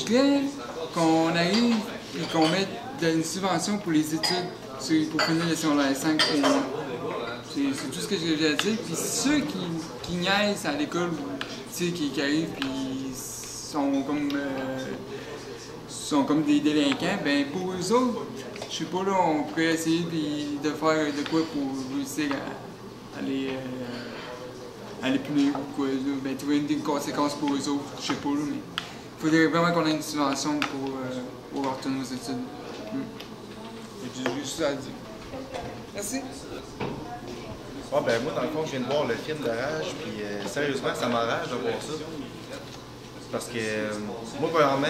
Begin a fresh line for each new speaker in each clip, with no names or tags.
voudrais qu'on arrive et qu'on mette une subvention pour les études pour finir le secondaire 5 pour moi. C'est tout ce que j'ai à dire. Puis ceux qui niaisent à l'école, qui arrivent et sont comme des délinquants, ben pour eux autres, je sais pas, là, on pourrait essayer de faire de quoi pour réussir à les punir ou quoi. Ben, trouver une conséquence pour eux autres, je sais pas, là, mais il faudrait vraiment qu'on ait une subvention pour retourner aux études. J'ai juste ça à dire. Merci.
Ah ben moi, dans le fond, je viens de voir le film de Rage, puis sérieusement, ça m'enrage de voir ça. Parce que moi, premièrement,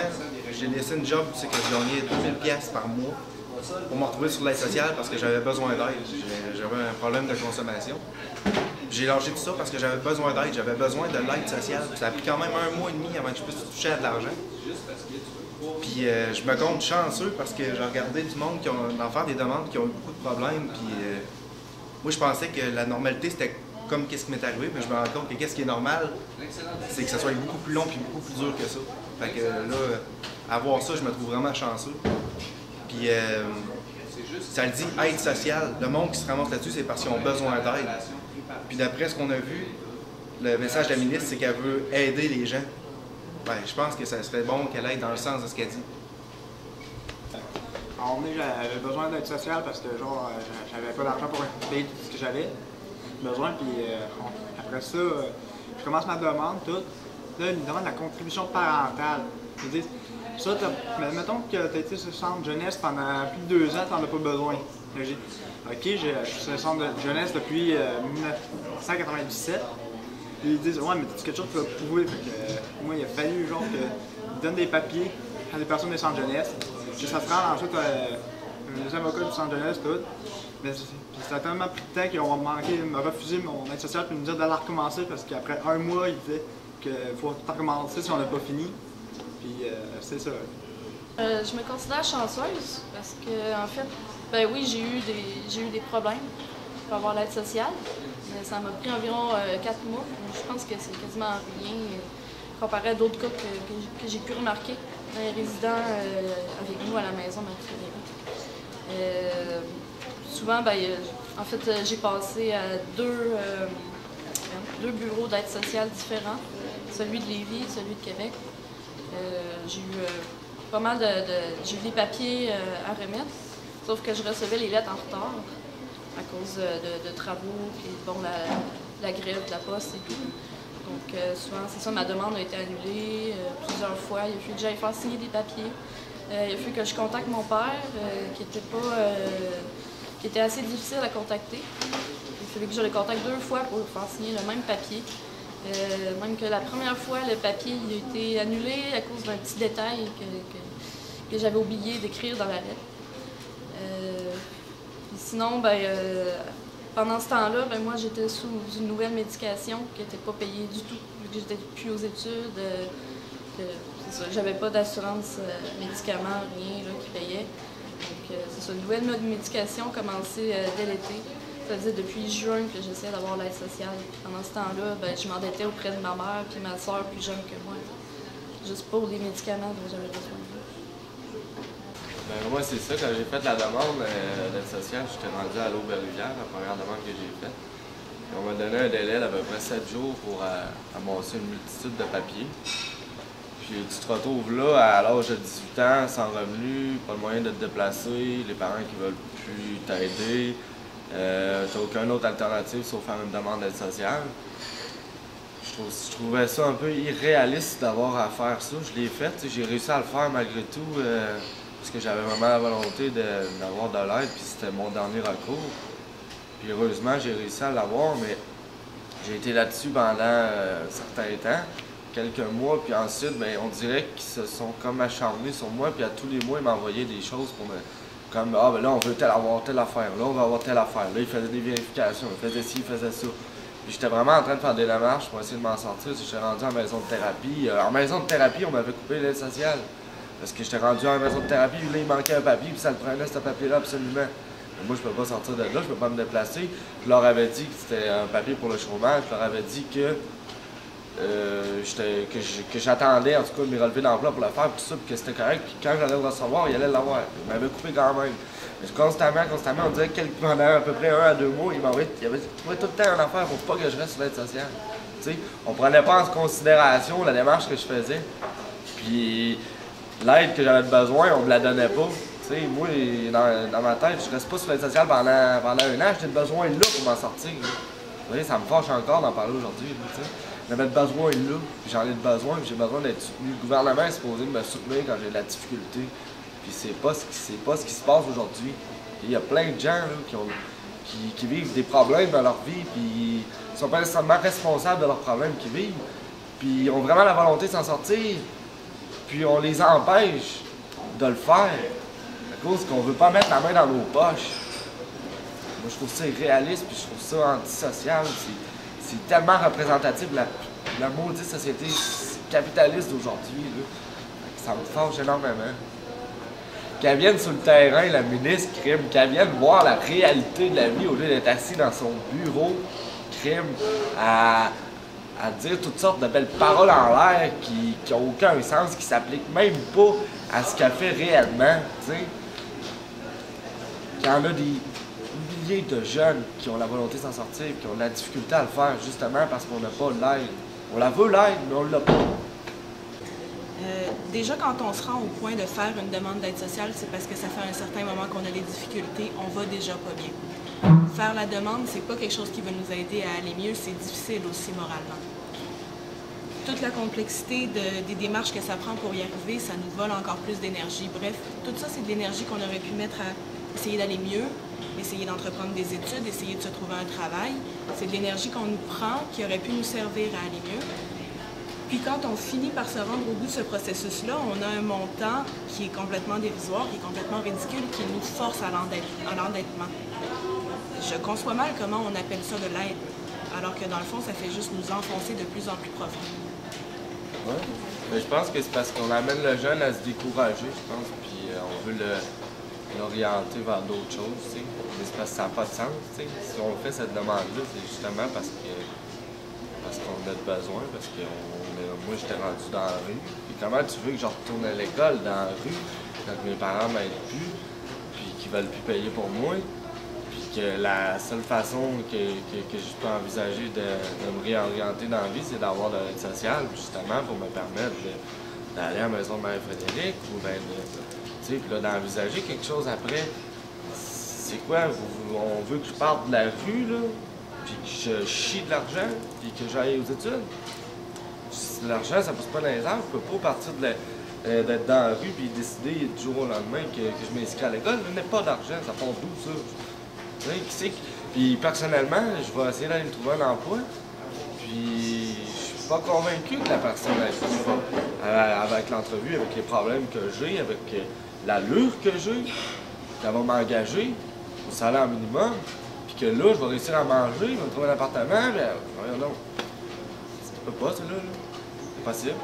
j'ai laissé une job, c'est que je gagnais 2000$ par mois pour me retrouver sur l'aide sociale parce que j'avais besoin d'aide. J'avais un problème de consommation. J'ai lâché tout ça parce que j'avais besoin d'aide, j'avais besoin de l'aide sociale. Ça a pris quand même 1 mois et demi avant que je puisse toucher à de l'argent. Puis je me compte chanceux parce que j'ai regardé du monde qui ont en faire des demandes qui ont eu beaucoup de problèmes. Puis moi, je pensais que la normalité, c'était comme qu'est-ce qui m'est arrivé, mais je me rends compte que qu'est-ce qui est normal, c'est que ça soit beaucoup plus long et beaucoup plus dur que ça. Fait que là, à voir ça, je me trouve vraiment chanceux. Puis ça le dit, aide sociale. Le monde qui se ramasse là-dessus, c'est parce qu'ils ont besoin d'aide. Puis d'après ce qu'on a vu, le message de la ministre, c'est qu'elle veut aider les gens. Ben, je pense que ça serait bon qu'elle aille dans le sens de ce qu'elle dit.
Alors, j'avais besoin d'aide sociale parce que genre j'avais pas d'argent pour payer tout ce que j'avais besoin. Puis après ça, je commence ma demande, tout. Là, ils me demandent la contribution parentale. Ils disent, ça, mettons que tu as été sur le centre jeunesse pendant plus de 2 ans, tu n'en as pas besoin. Là, j'ai dit, OK, je suis sur le centre de jeunesse depuis 1997. Puis ils disent, ouais, mais c'est quelque chose que tu vas prouver. Fait que, moi, il a fallu genre qu'ils donnent des papiers à des personnes des centres jeunesse. Puis ça se rend ensuite les avocats du centre jeunesse, tout. Mais ça a tellement pris de temps qu'ils ont me refusé mon aide sociale puis me dire d'aller recommencer parce qu'après 1 mois, ils disaient qu'il faut recommencer si on n'a pas fini. Puis c'est ça.
Je me considère chanceuse parce que, en fait, ben oui, j'ai eu des problèmes pour avoir l'aide sociale. Mais ça m'a pris environ 4 mois. Je pense que c'est quasiment rien comparé à d'autres cas que j'ai pu remarquer. Un résident avec nous à la maison, ma Frédéric. Souvent, ben, en fait, j'ai passé à deux bureaux d'aide sociale différents, celui de Lévis et celui de Québec. J'ai eu pas mal j'ai eu des papiers à remettre, sauf que je recevais les lettres en retard à cause de travaux, puis bon, la grève de la poste et tout. Donc souvent, c'est ça, ma demande a été annulée plusieurs fois. Il a fallu que j'aille faire signer des papiers. Il a fallu que je contacte mon père, qui était assez difficile à contacter. Il a fallu que je le contacte 2 fois pour faire signer le même papier. Même que la première fois, le papier il a été annulé à cause d'un petit détail que j'avais oublié d'écrire dans la lettre. Sinon, ben, pendant ce temps-là, ben, moi j'étais sous une nouvelle médication qui n'était pas payée du tout, vu que j'étais plus aux études. J'avais pas d'assurance médicaments, rien là, qui payait. Donc c'est ça, une nouvelle médication commencée dès l'été. Ça faisait depuis juin que j'essayais d'avoir l'aide sociale. Pendant ce temps-là, ben, je m'endettais auprès de ma mère et ma soeur plus jeune que moi, juste pour les médicaments dont j'avais besoin.
Ben, moi, c'est ça, quand j'ai fait la demande d'aide sociale, j'étais rendu à l'Aube-Rivière, la première demande que j'ai faite. Et on m'a donné un délai d'à peu près 7 jours pour amasser une multitude de papiers. Puis tu te retrouves là, à l'âge de 18 ans, sans revenu, pas le moyen de te déplacer, les parents qui veulent plus t'aider. T'as aucune autre alternative sauf faire une demande d'aide sociale. Je trouvais ça un peu irréaliste d'avoir à faire ça. Je l'ai fait, j'ai réussi à le faire malgré tout parce que j'avais vraiment la volonté d'avoir de l'aide, puis c'était mon dernier recours. Puis heureusement, j'ai réussi à l'avoir, mais j'ai été là-dessus pendant un certain temps, quelques mois, puis ensuite, ben, on dirait qu'ils se sont comme acharnés sur moi, puis à tous les mois, ils m'envoyaient des choses pour me... Comme, ah ben là, on veut avoir telle affaire, là, on va avoir telle affaire. Là, ils faisaient des vérifications, ils faisaient ci, ils faisaient ça. Puis j'étais vraiment en train de faire des démarches pour essayer de m'en sortir. J'étais rendu en maison de thérapie. En maison de thérapie, on m'avait coupé l'aide sociale. Parce que j'étais rendu en maison de thérapie, puis là, il manquait un papier, puis ça le prenait, ce papier-là, absolument. Mais moi, je peux pas sortir de là, je peux pas me déplacer. Je leur avais dit que c'était un papier pour le chômage. Je leur avais dit que que j'attendais en tout cas de me relever d'emploi pour le faire, tout ça, puis que c'était correct. Puis quand j'allais le recevoir, il allait l'avoir. Il m'avait coupé quand même. Mais constamment, on dirait que pendant à peu près 1 à 2 mois, il avait trouvé tout le temps une affaire pour pas que je reste sur l'aide sociale. T'sais, on prenait pas en considération la démarche que je faisais. Puis l'aide que j'avais besoin, on me la donnait pas. T'sais, moi, dans ma tête, je reste pas sur l'aide sociale pendant 1 an, j'ai besoin là pour m'en sortir. Vous voyez, ça me fâche encore d'en parler aujourd'hui. J'avais besoin là, puis j'en ai besoin, puis j'ai besoin d'être soutenu. Le gouvernement est supposé me soutenir quand j'ai de la difficulté. Puis c'est pas ce qui se passe aujourd'hui. Il y a plein de gens là, qui vivent des problèmes dans leur vie, puis ils sont pas nécessairement responsables de leurs problèmes qu'ils vivent. Puis ils ont vraiment la volonté de s'en sortir, puis on les empêche de le faire à cause qu'on veut pas mettre la main dans nos poches. Moi, je trouve ça irréaliste, puis je trouve ça antisocial. C'est tellement représentatif de la maudite société capitaliste d'aujourd'hui. Ça me fâche énormément. Qu'elle vienne sur le terrain, la ministre crime, qu'elle vienne voir la réalité de la vie au lieu d'être assis dans son bureau, crime, à dire toutes sortes de belles paroles en l'air qui n'ont aucun sens, qui ne s'appliquent même pas à ce qu'elle fait réellement. T'sais. Qu'il y en a des milliers de jeunes qui ont la volonté de s'en sortir et qui ont de la difficulté à le faire justement parce qu'on n'a pas l'aide. On la veut l'aide, mais on ne l'a pas.
Déjà, quand on se rend au point de faire une demande d'aide sociale, c'est parce que ça fait un certain moment qu'on a des difficultés, on va déjà pas bien. Faire la demande, c'est pas quelque chose qui va nous aider à aller mieux, c'est difficile aussi moralement. Toute la complexité des démarches que ça prend pour y arriver, ça nous vole encore plus d'énergie. Bref, tout ça, c'est de l'énergie qu'on aurait pu mettre à essayer d'aller mieux, essayer d'entreprendre des études, essayer de se trouver un travail. C'est de l'énergie qu'on nous prend, qui aurait pu nous servir à aller mieux. Puis quand on finit par se rendre au bout de ce processus-là, on a un montant qui est complètement dérisoire, qui est complètement ridicule, qui nous force à l'endettement. Je conçois mal comment on appelle ça de l'aide, alors que dans le fond, ça fait juste nous enfoncer de plus en plus profond.
Oui, mais je pense que c'est parce qu'on amène le jeune à se décourager, je pense, puis on veut l'orienter vers d'autres choses, tu sais. Mais c'est parce que ça n'a pas de sens, tu sais. Si on fait cette demande-là, c'est justement parce qu'on a besoin, parce que moi, j'étais rendu dans la rue. Et comment tu veux que je retourne à l'école dans la rue quand mes parents m'aident plus, puis qu'ils veulent plus payer pour moi, puis que la seule façon que je peux envisager de me réorienter dans la vie, c'est d'avoir de l'aide sociale, justement, pour me permettre d'aller à la maison de Marie-Frédéric, ou bien tu sais, puis là, d'envisager quelque chose après. C'est quoi? On veut que je parte de la rue, là, puis que je chie de l'argent, puis que j'aille aux études? L'argent, ça ne pousse pas dans les airs. Je peux pas partir d'être dans la rue et décider du jour au lendemain que je m'inscris à l'école. Je n'ai pas d'argent, ça part d'où ça? Tu sais, qui c'est? Puis personnellement, je vais essayer d'aller me trouver un emploi. Puis je suis pas convaincu que la personne avec l'entrevue, avec les problèmes que j'ai, avec l'allure que j'ai, qu'elle va m'engager au salaire minimum, puis que là, je vais réussir à manger, je vais me trouver un appartement, ben voyons donc. Ça peut pas, ça, là. C'est impossible.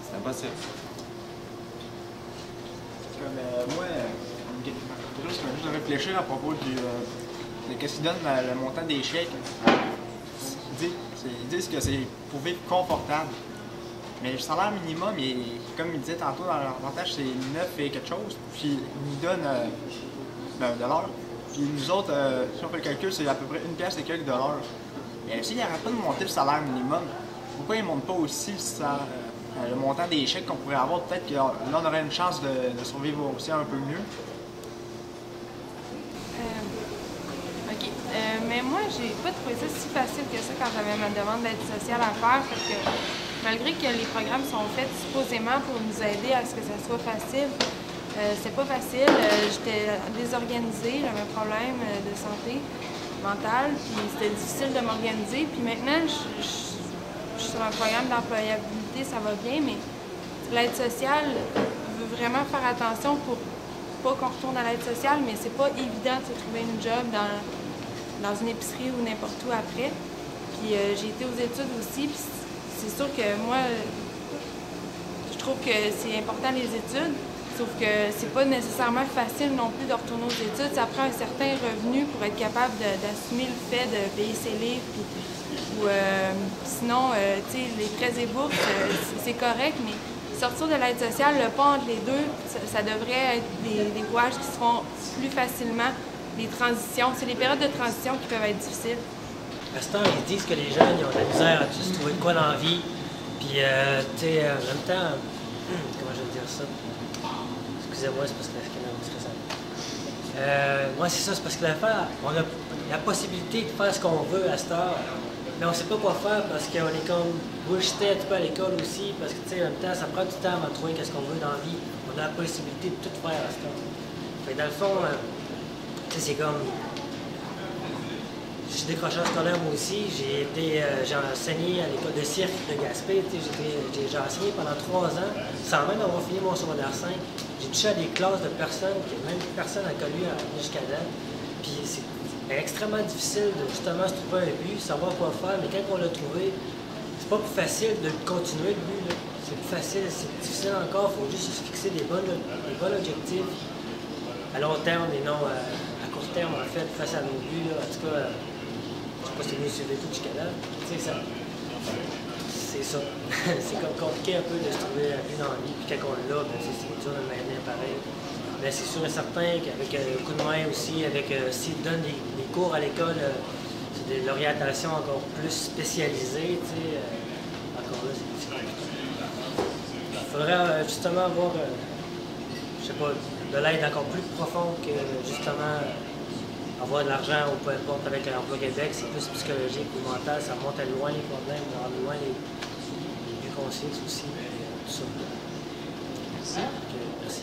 C'est impossible.
Comme moi, quelque chose qui m'a juste réfléchir à propos de qu'est-ce qu'ils donnent le montant des chèques. Ils disent que c'est pour vivre confortable. Mais le salaire minimum, comme il disait tantôt dans leur reportage, c'est 9 et quelque chose. Puis ils nous donnent de l'heure. Puis nous autres, si on fait le calcul, c'est à peu près 1 pièce et quelques dollars. Mais s'ils n'arrêtent pas de monter le salaire minimum, pourquoi ils ne montent pas aussi le montant des chèques qu'on pourrait avoir? Peut-être que là, on aurait une chance de survivre aussi un peu mieux.
OK. Mais moi, j'ai pas trouvé ça si facile que ça quand j'avais ma demande d'aide sociale à faire, parce que malgré que les programmes sont faits supposément pour nous aider à ce que ça soit facile, c'est pas facile. J'étais désorganisée, j'avais un problème de santé mentale, puis c'était difficile de m'organiser. Puis maintenant, je suis sur un programme d'employabilité, ça va bien, mais l'aide sociale veut vraiment faire attention pour pas qu'on retourne à l'aide sociale, mais c'est pas évident de se trouver une job dans une épicerie ou n'importe où après. Puis j'ai été aux études aussi, puis c'est sûr que moi, je trouve que c'est important les études, sauf que c'est pas nécessairement facile non plus de retourner aux études. Ça prend un certain revenu pour être capable d'assumer le fait de payer ses livres, puis ou sinon, tu sais, les prêts et bourses, c'est correct, mais sortir de l'aide sociale, le pont entre les deux, ça devrait être des rouages qui se font plus facilement, des transitions. C'est les périodes de transition qui peuvent être difficiles.
À ce temps, ils disent que les jeunes ils ont de la misère à se trouver de quoi dans la vie. Puis, tu sais, en même temps, comment je vais dire ça? Excusez-moi, c'est parce que la caméra est stressante. Moi, c'est ça, c'est parce que l'affaire, on a la possibilité de faire ce qu'on veut à cette heure, mais on sait pas quoi faire parce qu'on est comme bullshité un petit peu à l'école aussi, parce que, tu sais, en même temps, ça prend du temps à trouver qu'est-ce qu'on veut dans la vie. On a la possibilité de tout faire à cette heure. Fait que dans le fond, tu sais, c'est comme... Je suis décrocheur scolaire moi aussi. J'ai enseigné à l'école de cirque de Gaspé. J'ai enseigné pendant 3 ans, sans même avoir fini mon secondaire 5. J'ai touché à des classes de personnes que même personne n'a connu jusqu'à date. Puis c'est extrêmement difficile de justement se trouver un but, savoir quoi faire, mais quand on l'a trouvé, c'est pas plus facile de continuer le but. C'est plus facile, c'est difficile encore. Il faut juste se fixer des bons objectifs à long terme et non à court terme, en fait, face à nos buts. Là. En tout cas, je sais pas si vous suivez tout jusqu'à là. Tu sais, c'est ça. C'est comme compliqué un peu de se trouver un but dans la vie, puis quand on l'a, ben, c'est dur de le maintenir pareil. Mais c'est sûr et certain qu'avec un coup de main aussi, s'ils donnent des cours à l'école, c'est de l'orientation encore plus spécialisée, tu sais, encore là, c'est compliqué. Il faudrait justement avoir, je sais pas, de l'aide encore plus profonde que justement avoir de l'argent ou peu importe avec l'emploi Québec, c'est plus psychologique ou mental, ça monte à loin les problèmes, ça monte loin les buts qu'on se fixe aussi, tout ça. Merci. Merci.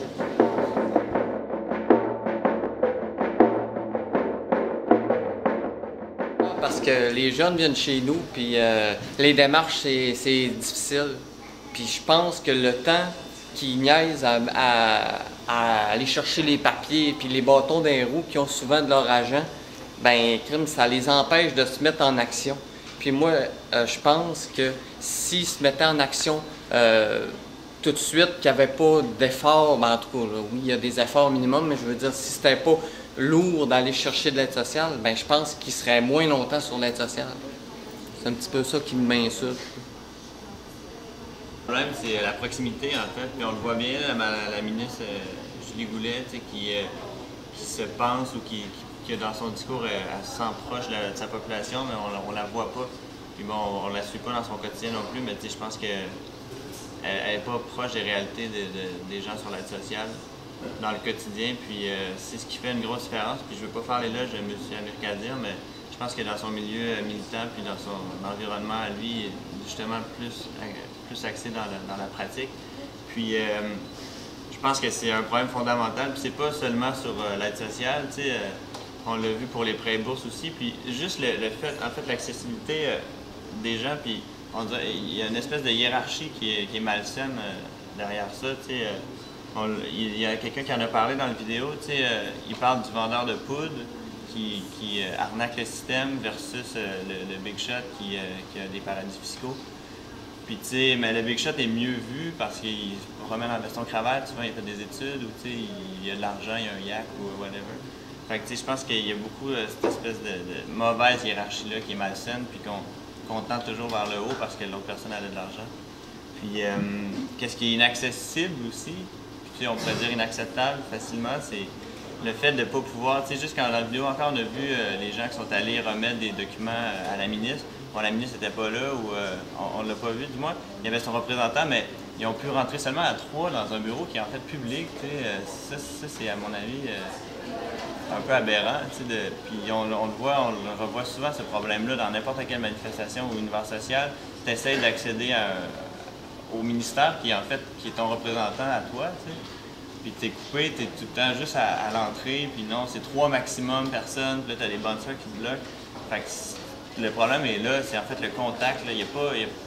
Parce que les jeunes viennent chez nous, puis les démarches, c'est difficile. Puis je pense que le temps qu'ils niaisent à aller chercher les papiers puis les bâtons dans les roues qui ont souvent de leur agent, ben crime, ça les empêche de se mettre en action. Puis moi, je pense que s'ils se mettaient en action tout de suite, qu'il n'y avait pas d'efforts, ben en tout cas, là, oui, il y a des efforts minimum, mais je veux dire, si c'était pas lourd d'aller chercher de l'aide sociale, ben je pense qu'ils seraient moins longtemps sur l'aide sociale. C'est un petit peu ça qui m'insulte.
Le problème, c'est la proximité, en fait. Puis on le voit bien, la ministre Julie Goulet, qui se pense ou qui dans son discours, elle se sent proche de sa population, mais on la voit pas. Puis bon, on la suit pas dans son quotidien non plus, mais je pense qu'elle n'est pas proche des réalités des gens sur l'aide sociale dans le quotidien. Puis c'est ce qui fait une grosse différence. Puis je veux pas faire l'éloge de M. Amirkadir, mais je pense que dans son milieu militant, puis dans son environnement à lui, justement plus axé dans la pratique. Puis je pense que c'est un problème fondamental. Puis c'est pas seulement sur l'aide sociale, on l'a vu pour les prêts et bourses aussi. Puis juste le fait, en fait, l'accessibilité des gens, puis on dirait, il y a une espèce de hiérarchie qui est malsaine derrière ça. Il y a quelqu'un qui en a parlé dans la vidéo, il parle du vendeur de poudre qui arnaque le système versus le Big Shot qui a des paradis fiscaux. Puis, mais le Big Shot est mieux vu parce qu'il se promène en veston-cravate, souvent il fait des études ou il y a de l'argent, il y a un yak ou whatever. Fait que je pense qu'il y a beaucoup cette espèce de mauvaise hiérarchie-là qui est malsaine puis qu'on tend toujours vers le haut parce que l'autre personne a de l'argent. Puis, qu'est-ce qui est inaccessible aussi, puis on pourrait dire inacceptable facilement, c'est le fait de ne pas pouvoir, juste quand dans la vidéo encore on a vu les gens qui sont allés remettre des documents à la ministre. Bon, la ministre n'était pas là ou on ne l'a pas vu du moins. Il y avait son représentant, mais ils ont pu rentrer seulement à 3 dans un bureau qui est en fait public. Ça c'est à mon avis un peu aberrant. Puis on le revoit souvent ce problème-là dans n'importe quelle manifestation ou univers social. Tu essaies d'accéder au ministère qui est ton représentant à toi. Puis t'es coupé, t'es tout le temps juste à l'entrée, puis non, c'est 3 maximum personnes, puis là t'as des bonnes soeurs qui te bloquent. Fait que le problème est là, c'est en fait le contact, il n'y a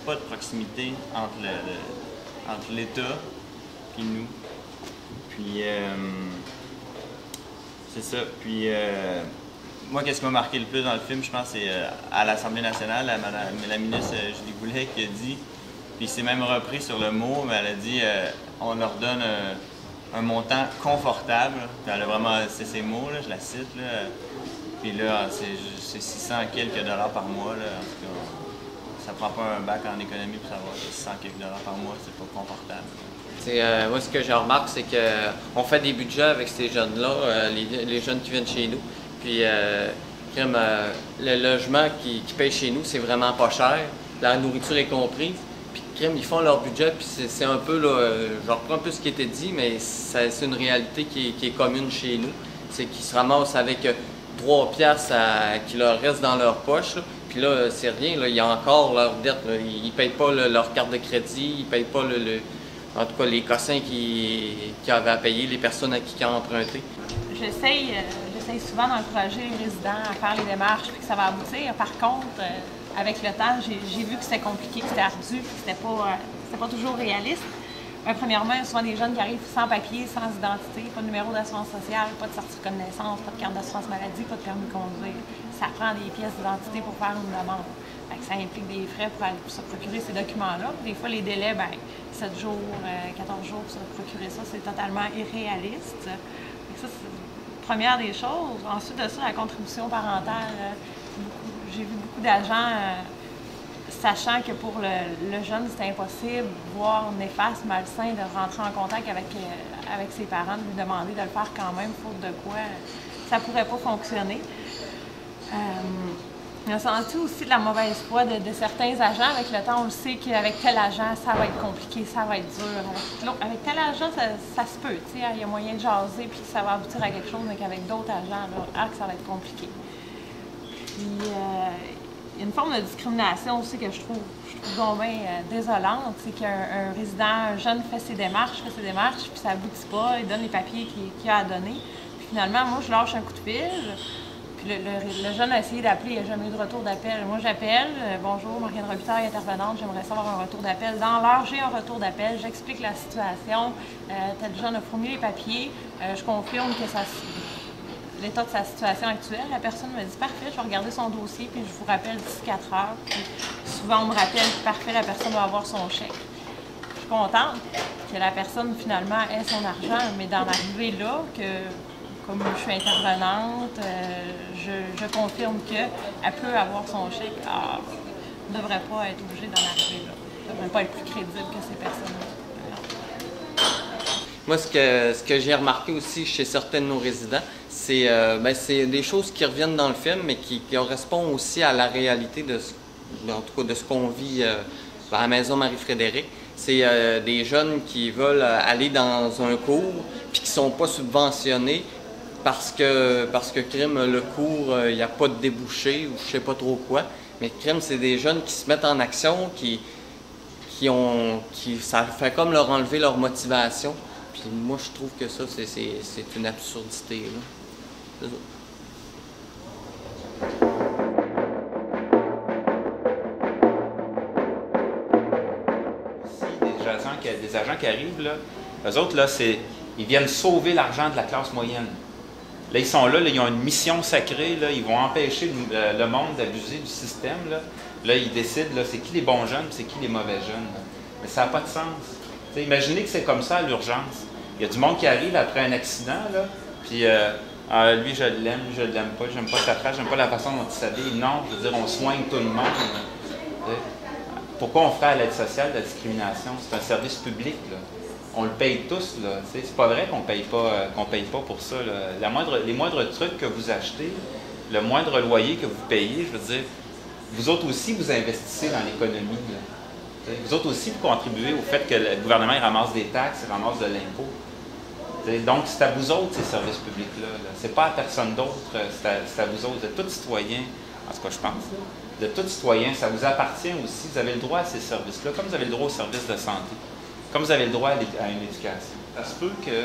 pas de proximité entre l'État et nous. Puis c'est ça. Puis moi, qu'est-ce qui m'a marqué le plus dans le film, je pense, c'est à l'Assemblée nationale, la ministre Julie Goulet qui a dit, puis c'est même repris sur le mot, mais elle a dit on leur donne un montant confortable. Puis elle a vraiment, c'est ces mots, là, je la cite. Là. Puis là, c'est 600 quelques dollars par mois. Là, en tout cas, ça prend pas un bac en économie pour savoir que 600 quelques $ par mois, c'est pas confortable.
Moi, ce que je remarque, c'est qu'on fait des budgets avec ces jeunes-là, les jeunes qui viennent chez nous. Puis, le logement qu'ils payent chez nous, c'est vraiment pas cher. La nourriture est comprise. Puis, ils font leur budget. Puis, c'est un peu, là, je reprends un peu ce qui était dit, mais c'est une réalité qui est commune chez nous. C'est qu'ils se ramassent avec 3 piastres qui leur restent dans leur poche. Là. Puis là, c'est rien. Là, il y a encore leur dette. Là. Ils ne payent pas leur carte de crédit. Ils ne payent pas en tout cas, les cossins qui avaient à payer, les personnes à qui ils ont emprunté.
J'essaye souvent d'encourager les résidents à faire les démarches puis que ça va aboutir. Par contre, avec le temps, j'ai vu que c'était compliqué, que c'était ardu, que c'était pas toujours réaliste. Premièrement, il y a souvent des jeunes qui arrivent sans papier, sans identité, pas de numéro d'assurance sociale, pas de certificat de naissance, pas de carte d'assurance maladie, pas de permis de conduire. Ça prend des pièces d'identité pour faire une demande. Ça implique des frais pour se procurer ces documents-là. Des fois, les délais, 7 jours, 14 jours pour se procurer ça, c'est totalement irréaliste. Ça, c'est la première des choses. Ensuite de ça, la contribution parentale. J'ai vu beaucoup d'agents, sachant que pour le jeune, c'était impossible, voire néfaste, malsain, de rentrer en contact avec ses parents, de lui demander de le faire quand même, faute de quoi ça ne pourrait pas fonctionner. On a senti aussi de la mauvaise foi de certains agents. Avec le temps, on le sait qu'avec tel agent, ça va être compliqué, ça va être dur. Avec tel agent, ça se peut. Il y a moyen de jaser puis ça va aboutir à quelque chose, mais qu'avec d'autres agents, ça va être compliqué. Puis, il y a une forme de discrimination aussi que je trouve désolante. C'est qu'un résident, un jeune fait ses démarches, puis ça aboutit pas, il donne les papiers qu'il a à donner. Puis finalement, moi, je lâche un coup de fil. Puis le jeune a essayé d'appeler, il n'y a jamais eu de retour d'appel. Moi, j'appelle, bonjour, Marianne Robitaille, intervenante, j'aimerais savoir un retour d'appel. Dans l'heure, j'ai un retour d'appel, j'explique la situation, tel jeune a fourni les papiers, je confirme que l'état de sa situation actuelle. La personne me dit, parfait, je vais regarder son dossier, puis je vous rappelle d'ici 4 heures. Puis souvent, on me rappelle, parfait, la personne va avoir son chèque. Je suis contente que la personne, finalement, ait son argent, mais d'en arriver là, comme je suis intervenante, je confirme qu'elle peut avoir son chèque. Elle ne devrait pas être obligée d'en arriver là. Elle ne devrait pas être plus crédible que ces personnes-là.
Moi, ce que j'ai remarqué aussi chez certains de nos résidents, c'est des choses qui reviennent dans le film, mais qui correspondent aussi à la réalité de ce qu'on vit à la maison Marie-Frédéric. C'est des jeunes qui veulent aller dans un cours puis qui ne sont pas subventionnés parce que le cours, il n'y a pas de débouché ou je ne sais pas trop quoi. Mais c'est des jeunes qui se mettent en action, ça fait comme leur enlever leur motivation. Puis moi, je trouve que ça, c'est une absurdité, là.
Des agents qui arrivent, là, eux autres, là, ils viennent sauver l'argent de la classe moyenne. Là, ils sont là, ils ont une mission sacrée, là, ils vont empêcher le monde d'abuser du système. Là, ils décident, là, c'est qui les bons jeunes, c'est qui les mauvais jeunes. Là. Mais ça n'a pas de sens. T'sais, imaginez que c'est comme ça à l'urgence. Il y a du monde qui arrive après un accident, là, puis lui, je l'aime, lui, je ne l'aime pas, j'aime pas sa face, j'aime pas la façon dont il s'habille. Non, je veux dire, on soigne tout le monde. Pourquoi on ferait à l'aide sociale de la discrimination? C'est un service public, là. On le paye tous, là. C'est pas vrai qu'on paye pas pour ça, là. Les moindres trucs que vous achetez, le moindre loyer que vous payez, je veux dire, vous autres aussi, vous investissez dans l'économie, là. Vous autres aussi, vous contribuez au fait que le gouvernement il ramasse des taxes, il ramasse de l'impôt. Donc, c'est à vous autres, ces services publics-là. C'est pas à personne d'autre, c'est à vous autres, de tous citoyens, en tout cas, je pense, de tous citoyens, ça vous appartient aussi. Vous avez le droit à ces services-là, comme vous avez le droit aux services de santé, comme vous avez le droit à une éducation. Ça se peut que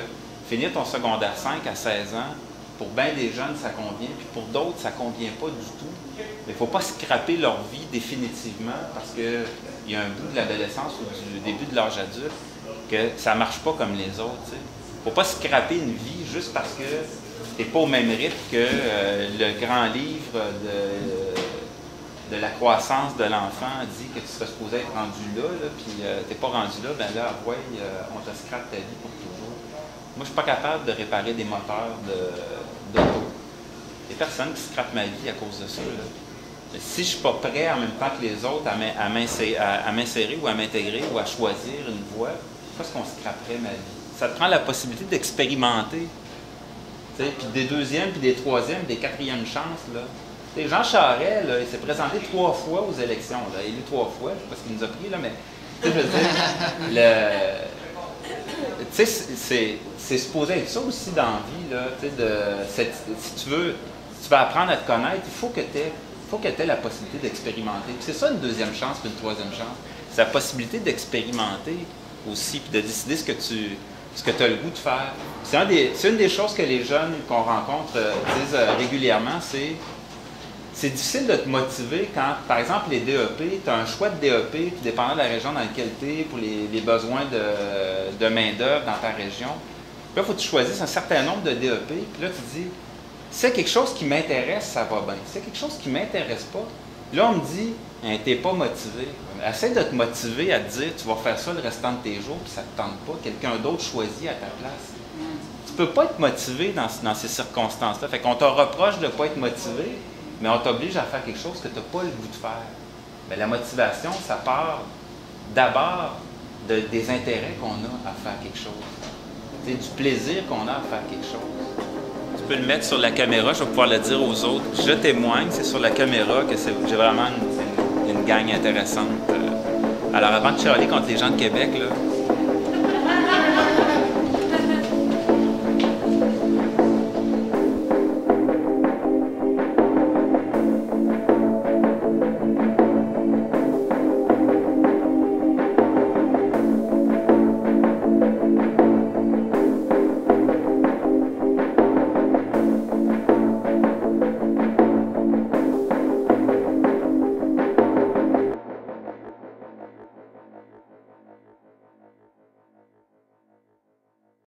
finir ton secondaire 5 à 16 ans, pour bien des jeunes, ça convient, puis pour d'autres, ça ne convient pas du tout. Mais il ne faut pas scraper leur vie définitivement parce qu'il y a un bout de l'adolescence ou du début de l'âge adulte que ça ne marche pas comme les autres. Il ne faut pas scraper une vie juste parce que tu n'es pas au même rythme que le grand livre de la croissance de l'enfant dit que tu serais supposé être rendu là, puis tu n'es pas rendu là, ben là, ouais, on te scrape ta vie pour toujours. Moi, je ne suis pas capable de réparer des moteurs d'auto. Il y a personne qui scrape ma vie à cause de ça. Là. si je ne suis pas prêt en même temps que les autres à m'insérer ou à m'intégrer ou à choisir une voie, pourquoi est-ce qu'on scraperait ma vie? Ça te prend la possibilité d'expérimenter. Puis des deuxièmes, puis des troisièmes, des quatrièmes chances. Là. Jean Charest, là, il s'est présenté 3 fois aux élections. Là. Il est élu 3 fois, je ne sais pas ce qu'il nous a pris, là, mais je veux dire, c'est supposé être ça aussi dans la vie. Là, si tu veux apprendre à te connaître, il faut que tu aies la possibilité d'expérimenter. C'est ça une deuxième chance puis une troisième chance. C'est la possibilité d'expérimenter aussi, puis de décider ce que tu as le goût de faire. C'est une des choses que les jeunes qu'on rencontre disent régulièrement, c'est difficile de te motiver quand, par exemple, les DEP, tu as un choix de DEP, puis dépendant de la région dans laquelle tu es, pour les besoins de main-d'œuvre dans ta région. Puis là, il faut que tu choisisses un certain nombre de DEP, puis là, tu dis, si c'est quelque chose qui m'intéresse, ça va bien. Si c'est quelque chose qui ne m'intéresse pas, là, on me dit, hein, tu n'es pas motivé. Essaie de te motiver à te dire, tu vas faire ça le restant de tes jours, puis ça ne te tente pas. Quelqu'un d'autre choisit à ta place. Tu ne peux pas être motivé dans ces circonstances-là. Fait qu'on te reproche de ne pas être motivé, mais on t'oblige à faire quelque chose que tu n'as pas le goût de faire. Mais la motivation, ça part d'abord des intérêts qu'on a à faire quelque chose. C'est du plaisir qu'on a à faire quelque chose. Tu peux le mettre sur la caméra, je vais pouvoir le dire aux autres. Je témoigne, c'est sur la caméra que j'ai vraiment une gang intéressante. Alors avant de chialer contre les gens de Québec, là,